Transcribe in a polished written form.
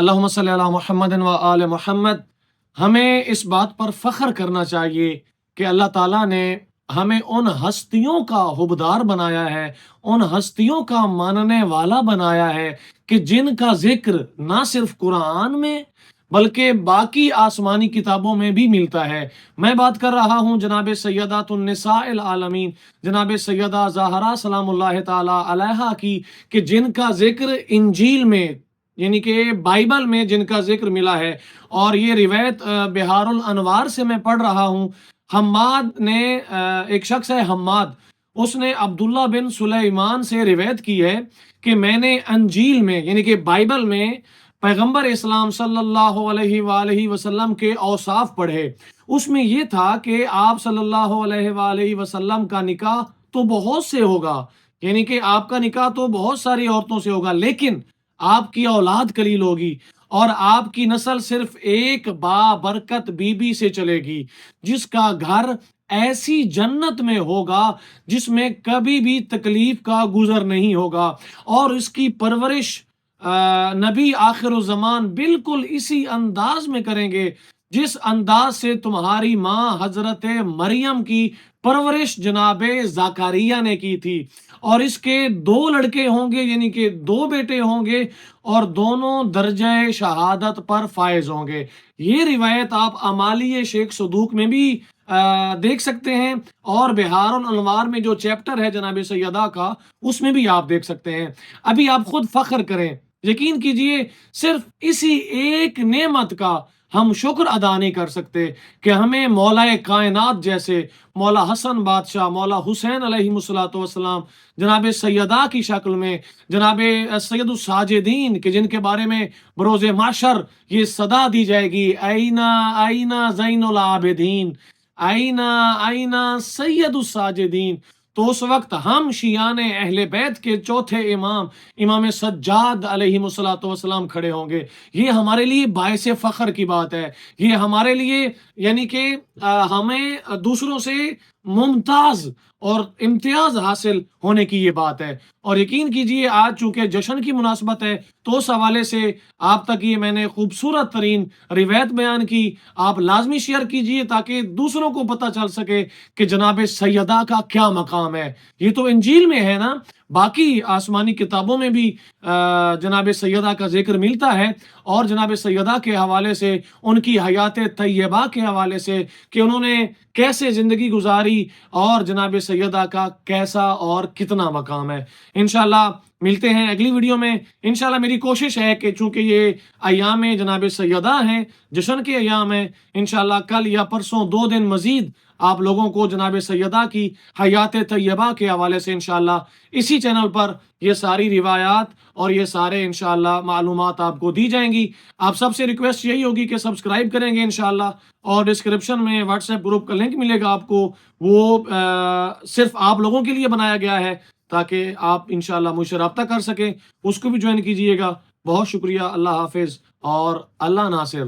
اللہم صلی علی محمد و آل محمد۔ ہمیں اس بات پر فخر کرنا چاہیے کہ اللہ تعالیٰ نے ہمیں ان ہستیوں کا حبدار بنایا ہے، ان ہستیوں کا ماننے والا بنایا ہے کہ جن کا ذکر نہ صرف قرآن میں بلکہ باقی آسمانی کتابوں میں بھی ملتا ہے۔ میں بات کر رہا ہوں جناب سیدات النساء العالمین، جناب سیدہ زہرا سلام اللہ تعالی علیہا کی، کہ جن کا ذکر انجیل میں یعنی کہ بائبل میں جن کا ذکر ملا ہے۔ اور یہ روایت بہار الانوار سے میں پڑھ رہا ہوں۔ حماد نے ایک شخص ہے حماد، اس نے عبداللہ بن سلیمان سے روایت کی ہے کہ میں نے انجیل میں یعنی کہ بائبل میں پیغمبر اسلام صلی اللہ علیہ وآلہ وسلم کے اوصاف پڑھے۔ اس میں یہ تھا کہ آپ صلی اللہ علیہ وآلہ وسلم کا نکاح تو بہت سے ہوگا، یعنی کہ آپ کا نکاح تو بہت ساری عورتوں سے ہوگا، لیکن آپ کی اولاد قلیل ہوگی اور آپ کی نسل صرف ایک بابرکت بی بی سے چلے گی، جس کا گھر ایسی جنت میں ہوگا جس میں کبھی بھی تکلیف کا گزر نہیں ہوگا، اور اس کی پرورش نبی آخر الزمان بالکل اسی انداز میں کریں گے جس انداز سے تمہاری ماں حضرت مریم کی پرورش جناب زکریا نے کی تھی۔ اور اس کے 2 لڑکے ہوں گے، یعنی کہ 2 بیٹے ہوں گے، اور دونوں درجہ شہادت پر فائز ہوں گے۔ یہ روایت آپ امالی شیخ صدوق میں بھی دیکھ سکتے ہیں، اور بہار الانوار میں جو چیپٹر ہے جناب سیدہ کا، اس میں بھی آپ دیکھ سکتے ہیں۔ ابھی آپ خود فخر کریں، یقین کیجئے صرف اسی ایک نعمت کا ہم شکر ادا نہیں کر سکتے کہ ہمیں مولا کائنات جیسے مولا حسن بادشاہ، مولا حسین علیہ السلام، جناب سیدہ کی شکل میں جناب سید الساجدین، کہ جن کے بارے میں بروز محشر یہ صدا دی جائے گی، اینا اینا زین العابدین، اینا اینا سید الساجدین۔ تو اس وقت ہم شیعان اہل بیت کے چوتھے امام، امام سجاد علیہ السلام کھڑے ہوں گے۔ یہ ہمارے لیے باعث فخر کی بات ہے، یہ ہمارے لیے یعنی کہ ہمیں دوسروں سے ممتاز اور امتیاز حاصل ہونے کی یہ بات ہے۔ اور یقین کیجئے آج چونکہ جشن کی مناسبت ہے تو اس حوالے سے آپ تک یہ میں نے خوبصورت ترین روایت بیان کی، آپ لازمی شیئر کیجئے تاکہ دوسروں کو پتہ چل سکے کہ جناب سیدہ کا کیا مقام ہے۔ یہ تو انجیل میں ہے نا، باقی آسمانی کتابوں میں بھی جناب سیدہ کا ذکر ملتا ہے، اور جناب سیدہ کے حوالے سے، ان کی حیات طیبہ کے حوالے سے کہ انہوں نے کیسے زندگی گزاری، اور جناب سیدہ کا کیسا اور کتنا مقام ہے۔ انشاءاللہ ملتے ہیں اگلی ویڈیو میں۔ انشاءاللہ میری کوشش ہے کہ چونکہ یہ ایام جناب سیدہ ہیں، جشن کے ایام ہیں، انشاءاللہ کل یا پرسوں 2 دن مزید آپ لوگوں کو جناب سیدہ کی حیات طیبہ کے حوالے سے انشاءاللہ اسی چینل پر یہ ساری روایات اور یہ سارے انشاءاللہ معلومات آپ کو دی جائیں گی۔ آپ سب سے ریکویسٹ یہی ہوگی کہ سبسکرائب کریں گے انشاءاللہ، اور ڈسکرپشن میں واٹس ایپ گروپ کا لنک ملے گا آپ کو، وہ صرف آپ لوگوں کے لیے بنایا گیا ہے تاکہ آپ انشاءاللہ مجھ سے رابطہ کر سکیں، اس کو بھی جوائن کیجئے گا۔ بہت شکریہ، اللہ حافظ اور اللہ ناصر۔